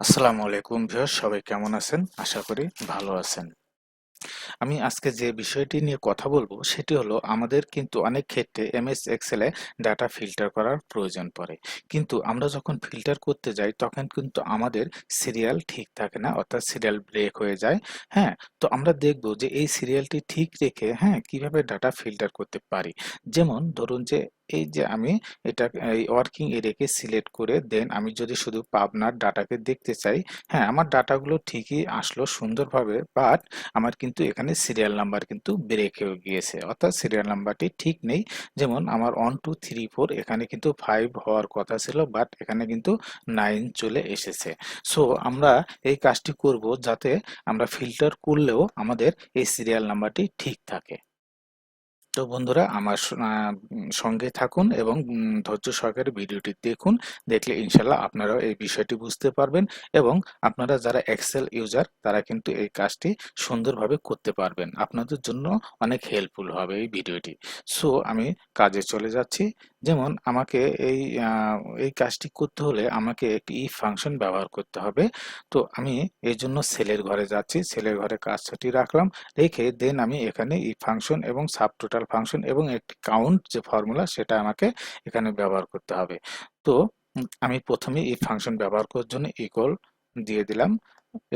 আসসালামু আলাইকুম ভিউয়ার্স, সবাই কেমন আছেন? আশা করি ভালো আছেন। আমি আজকে যে বিষয়টি নিয়ে কথা বলবো সেটি হলো আমাদের কিন্তু অনেক ক্ষেত্রে এমএস এক্সেলে ডাটা ফিল্টার করার প্রয়োজন পড়ে। কিন্তু আমরা যখন ফিল্টার করতে যাই তখন কিন্তু আমাদের সিরিয়াল ঠিক থাকে না, অর্থাৎ সিরিয়াল ব্রেক হয়ে যায়। হ্যাঁ, তো আমরা দেখব যে এই সিরিয়ালটি ঠিক রেখে কিভাবে ডাটা ফিল্টার করতে পারি। যেমন ধরুন যে এই যে আমি এটা এই ওয়ার্কিং এরিয়াকে সিলেক্ট করে দেন আমি যদি শুধু পাবনার ডাটাকে দেখতে চাই, হ্যাঁ আমার ডাটাগুলো ঠিকই আসলো সুন্দরভাবে, বাট আমার কিন্তু এখানে সিরিয়াল নাম্বার কিন্তু ব্রেক হয়ে গিয়েছে, অর্থাৎ সিরিয়াল নাম্বারটি ঠিক নেই। যেমন আমার 1 2 3 4 এখানে কিন্তু 5 হওয়ার কথা ছিল, বাট এখানে কিন্তু 9 চলে এসেছে। সো আমরা এই কাজটি করব যাতে আমরা ফিল্টার করলেও আমাদের এই সিরিয়াল নাম্বারটি ঠিক থাকে। তো বন্ধুরা আমার সঙ্গে থাকুন এবং ধৈর্য সহকারে ভিডিওটি দেখুন। দেখলে ইনশাল্লাহ আপনারাও এই বিষয়টি বুঝতে পারবেন এবং আপনারা যারা এক্সেল ইউজার তারা কিন্তু এই কাজটি সুন্দরভাবে করতে পারবেন। আপনাদের জন্য অনেক হেল্পফুল হবে এই ভিডিওটি। সো আমি কাজে চলে যাচ্ছি। যেমন আমাকে এই এই কাজটি করতে হলে আমাকে একটি ইফ ফাংশন ব্যবহার করতে হবে। তো আমি এই জন্য সেলের ঘরে যাচ্ছি, সেলের ঘরে কাজটি রাখলাম, রেখে দেন আমি এখানে ইফ ফাংশন এবং সাবটোটাল ফাংশন এবং একটি কাউন্ট যে ফর্মুলা সেটা আমাকে এখানে ব্যবহার করতে হবে। তো আমি প্রথমে ইফ ফাংশন ব্যবহার করার জন্য ইকুয়াল দিয়ে দিলাম।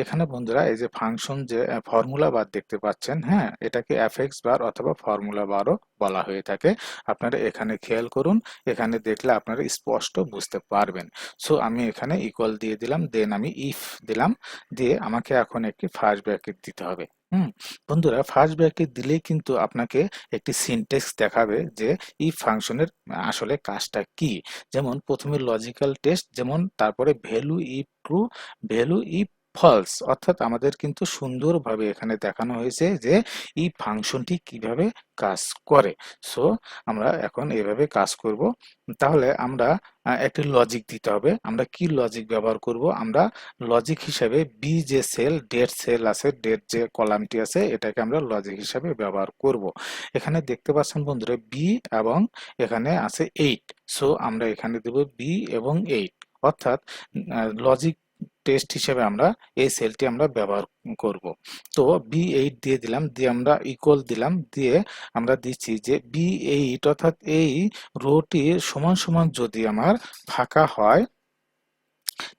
এখানে বন্ধুরা এই যে ফাংশন যে ফর্মুলা বার দেখতে পাচ্ছেন, হ্যাঁ এটাকে এফএক্স বার অথবা ফর্মুলা বারও বলা হয়ে থাকে। আপনারা এখানে খেয়াল করুন, এখানে দেখলে আপনারা স্পষ্ট বুঝতে পারবেন। সো আমি এখানে ইকুয়াল দিয়ে দিলাম, দেন আমি ইফ দিলাম, দিয়ে আমাকে এখন একটি ফার্স্ট ব্র্যাকেট দিতে হবে। হুম, বন্ধুরা ফার্স্ট ব্র্যাকেট দিলেই কিন্তু আপনাকে একটি সিনট্যাক্স দেখাবে যে ইফ ফাংশনের আসলে কাজটা কি। যেমন প্রথমে লজিক্যাল টেস্ট, যেমন তারপরে value if true, value if false, অর্থাৎ আমাদের কিন্তু সুন্দরভাবে এখানে দেখানো হয়েছে যে এই ফাংশনটি কিভাবে কাজ করে। সো আমরা এখন এভাবে কাজ করব। তাহলে আমরা একটি লজিক দিতে হবে। আমরা কি লজিক ব্যবহার করব? আমরা লজিক হিসাবে বি যে সেল, ডেট সেল আছে, ডেট যে কলামটি আছে, এটাকে আমরা লজিক হিসাবে ব্যবহার করব। এখানে দেখতে পাচ্ছেন বন্ধুরা বি এবং এখানে আছে 8। সো আমরা এখানে দেব বি এবং 8, অর্থাৎ লজিক টেস্ট হিসেবে আমরা এই সেলটি আমরা ব্যবহার করব। তো B8 দিয়ে দিলাম, দিয়ে আমরা ইকুয়াল দিলাম, দিয়ে আমরা দিচ্ছি যে B8 অর্থাৎ এই রোটি সমান সমান যদি আমার ফাঁকা হয়,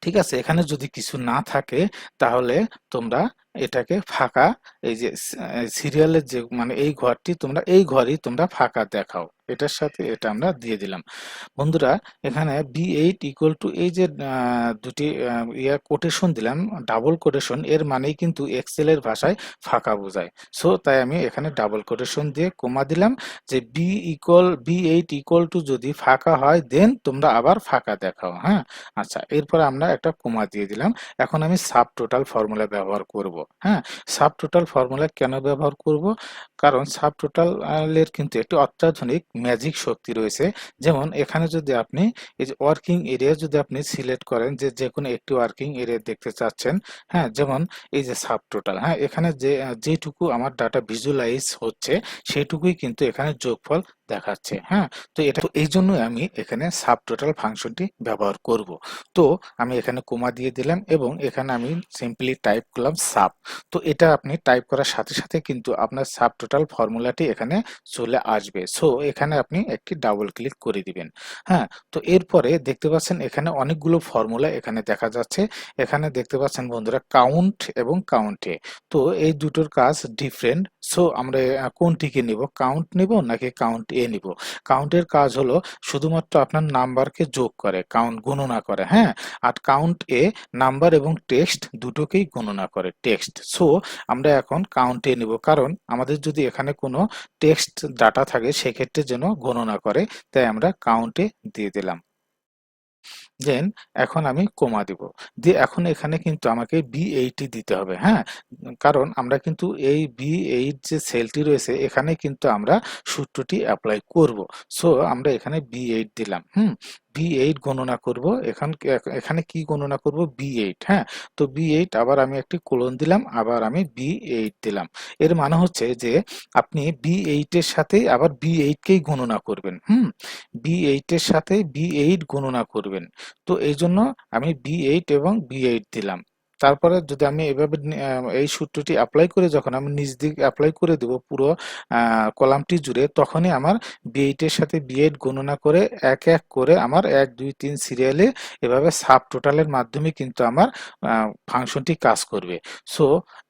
ঠিক আছে, এখানে যদি কিছু না থাকে তাহলে তোমরা এটাকে ফাঁকা, এই যে সিরিয়ালের যে মানে এই ঘরটি তোমরা এই ঘরই তোমরা ফাঁকা দেখাও, এটার সাথে এটা আমরা দিয়ে দিলাম। বন্ধুরা এখানে B8 ইকুয়াল টু এই যে দুটি কোটেশন দিলাম, ডাবল কোটেশন, এর মানেই কিন্তু এক্সেলের ভাষায় ফাঁকা বোঝায়। সো তাই আমি এখানে ডাবল কোটেশন দিয়ে কমা দিলাম যে B8 ইকুয়াল টু যদি ফাঁকা হয় দেন তোমরা আবার ফাঁকা দেখাও। হ্যাঁ, আচ্ছা, এরপর আমরা একটা কমা দিয়ে দিলাম। এখন আমি সাব টোটাল ফর্মুলা ব্যবহার করব। হ্যাঁ, সাব টোটাল ফর্মুলা কেন ব্যবহার করব? কারণ সাব টোটালের কিন্তু একটি অত্যাধুনিক ম্যাজিক শক্তি রয়েছে। যেমন এখানে যদি আপনি এই যে ওয়ার্কিং এরিয়া যদি আপনি সিলেক্ট করেন যে যে কোনো একটি ওয়ার্কিং এরিয়া দেখতে চাচ্ছেন, হ্যাঁ যেমন এই যে সাব টোটাল, হ্যাঁ এখানে যেটুকু আমার ডাটা ভিজুয়ালাইজ হচ্ছে সেটুকুই কিন্তু এখানে যোগফল দেখাচ্ছে। হ্যাঁ, তো এটা এই জন্যই আমি এখানে সাব টোটাল ফাংশনটি ব্যবহার করব। তো আমি এখানে কমা দিয়ে দিলাম এবং এখানে আমি সিম্পলি টাইপ করলাম সাব। তো এটা আপনি টাইপ করার সাথে সাথে কিন্তু আপনার সাব টোটাল ফর্মুলাটি এখানে চলে আসবে। সো এখানে আপনি একটি ডাবল ক্লিক করে দিবেন। হ্যাঁ, তো এরপরে দেখতে পাচ্ছেন এখানে অনেকগুলো ফর্মুলা এখানে দেখা যাচ্ছে। এখানে দেখতে পাচ্ছেন বন্ধুরা কাউন্ট এবং কাউন্টে, তো এই দুটোর কাজ ডিফারেন্ট। সো আমরা কোনটিকে নিব, কাউন্ট নিব নাকি কাউন্ট এ নিব? কাউন্টের কাজ হলো শুধুমাত্র আপনার নাম্বারকে যোগ করে, কাউন্ট গণনা করে। হ্যাঁ, আর কাউন্ট এ নাম্বার এবং টেক্সট দুটোকেই গণনা করে, টেক্সট। সো আমরা এখন কাউন্ট এ নিব, কারণ আমাদের যদি এখানে কোনো টেক্সট ডাটা থাকে সেক্ষেত্রে যেন গণনা করে, তাই আমরা কাউন্টে দিয়ে দিলাম। দেন এখন আমি কমা দিব, দিয়ে এখন এখানে কিন্তু আমাকে B8 দিতে হবে। হ্যাঁ, কারণ আমরা কিন্তু এই B8 যে সেলটি রয়েছে এখানে কিন্তু আমরা সূত্রটি অ্যাপ্লাই করব। সো আমরা এখানে B8 দিলাম। B8 গণনা করব। এখানে কি গণনা করব? B8, হ্যাঁ? তো B8 আবার আমি একটি কোলন দিলাম, আবার আমি B8 দিলাম। এর মানে হচ্ছে যে আপনি B8 এর সাথেই আবার B8 কেই গণনা করবেন। B8 এর সাথে B8 গণনা করবেন। তো এইজন্য আমি B8 এবং B8 দিলাম। তারপরে যদি আমি এভাবে এই সূত্রটি এপ্লাই করে যখন আমি নিচ দিক এপ্লাই করে দেব পুরো কলামটি জুড়ে, তখনই আমার B8 এর সাথে B8 গণনা করে এক এক করে আমার 1 2 3 সিরিয়ালে এভাবে সাব টোটালের মাধ্যমে কিন্তু আমার ফাংশনটি কাজ করবে। সো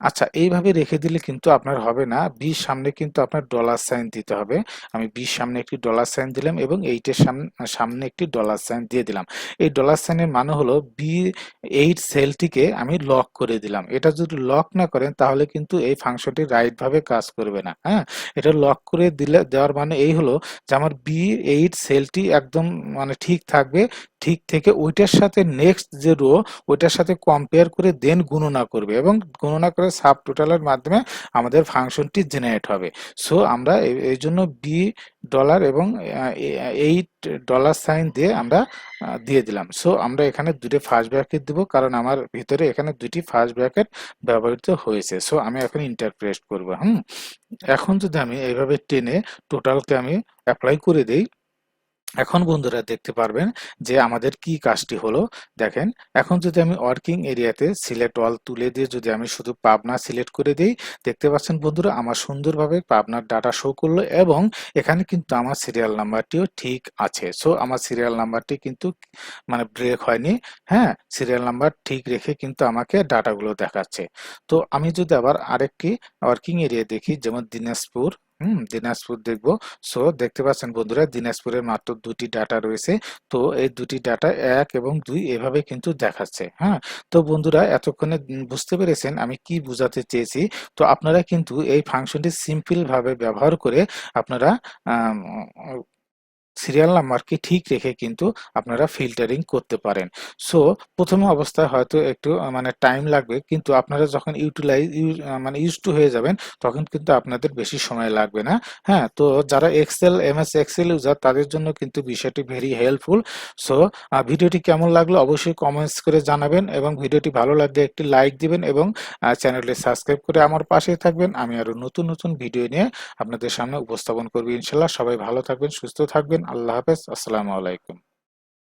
আচ্ছা, এইভাবে রেখে দিলে কিন্তু আপনার হবে না। বির সামনে কিন্তু আপনার ডলার সাইন দিতে হবে। আমি বির সামনে একটি ডলার সাইন দিলাম এবং 8 এর সামনে একটি ডলার সাইন দিয়ে দিলাম। এই ডলার সাইনের মানে হলো B8 সেলটিকে আমি লক করে দিলাম। এটা যদি লক না করেন তাহলে কিন্তু এই ফাংশনটি রাইট ভাবে কাজ করবে না। হ্যাঁ? এটা লক করে দেওয়ার মানে এই হলো যে আমার B8 সেলটি একদম মানে ঠিক থাকবে। ঠিক থেকে ওইটার সাথে নেক্সট যে রো, ওইটার সাথে কম্পেয়ার করে দেন গণনা করবে এবং গণনা করে সাব টোটালের মাধ্যমে আমাদের ফাংশনটি জেনারেট হবে। সো আমরা এই জন্য $, এবং $8 সাইন দিয়ে আমরা দিয়ে দিলাম। সো আমরা এখানে দুটি ফার্স্ট ব্র্যাকেট দিব, কারণ আমার ভিতরে এখানে দুটি ফার্স্ট ব্র্যাকেট ব্যবহৃত হয়েছে। সো আমি এখন ইন্টার প্রেস করব। এখন যদি আমি এইভাবে টেনে টোটালকে আমি অ্যাপ্লাই করে দেই, এখন বন্ধুরা দেখতে পারবেন যে আমাদের কি কাজটি হলো। দেখেন, এখন যদি আমি ওয়ার্কিং এরিয়াতে সিলেক্ট অল তুলে দিয়ে যদি আমি শুধু পাবনা সিলেক্ট করে দিই, দেখতে পাচ্ছেন বন্ধুরা আমার সুন্দরভাবে পাবনার ডাটা শো করলো এবং এখানে কিন্তু আমার সিরিয়াল নাম্বারটিও ঠিক আছে। সো আমার সিরিয়াল নাম্বারটি কিন্তু মানে ব্রেক হয়নি। হ্যাঁ, সিরিয়াল নাম্বার ঠিক রেখে কিন্তু আমাকে ডাটাগুলো দেখাচ্ছে। তো আমি যদি আবার আরেকটি ওয়ার্কিং এরিয়া দেখি, যেমন দিনাজপুর, দিনাজপুর দেখব। সো দেখতে পাচ্ছেন বন্ধুরা দিনাজপুরের মাত্র দুটি ডাটা রয়েছে। তো এই দুটি ডাটা 1 এবং 2 এভাবে কিন্তু দেখাচ্ছে। হ্যাঁ, তো বন্ধুরা এতক্ষণে বুঝতে পেরেছেন আমি কি বোঝাতে চেয়েছি। তো আপনারা কিন্তু এই ফাংশনটি সিম্পল ভাবে ব্যবহার করে আপনারা আম, সিরিয়াল নাম্বারকে ঠিক রেখে কিন্তু আপনারা ফিল্টারিং করতে পারেন। সো প্রথম অবস্থায় হয়তো একটু মানে টাইম লাগবে, কিন্তু আপনারা যখন মানে ইউজ টু হয়ে যাবেন তখন কিন্তু আপনাদের বেশি সময় লাগবে না। হ্যাঁ, তো যারা MS এক্সেল ইউজার তাদের জন্য কিন্তু বিষয়টি ভেরি হেল্পফুল। সো ভিডিওটি কেমন লাগলো অবশ্যই কমেন্টস করে জানাবেন এবং ভিডিওটি ভালো লাগলে একটি লাইক দিবেন এবং চ্যানেলটি সাবস্ক্রাইব করে আমার পাশে থাকবেন। আমি আরো নতুন নতুন ভিডিও নিয়ে আপনাদের সামনে উপস্থাপন করব ইনশাল্লাহ। সবাই ভালো থাকবেন, সুস্থ থাকবেন। আল্লাহ হাফেজ। আসসালামু আলাইকুম।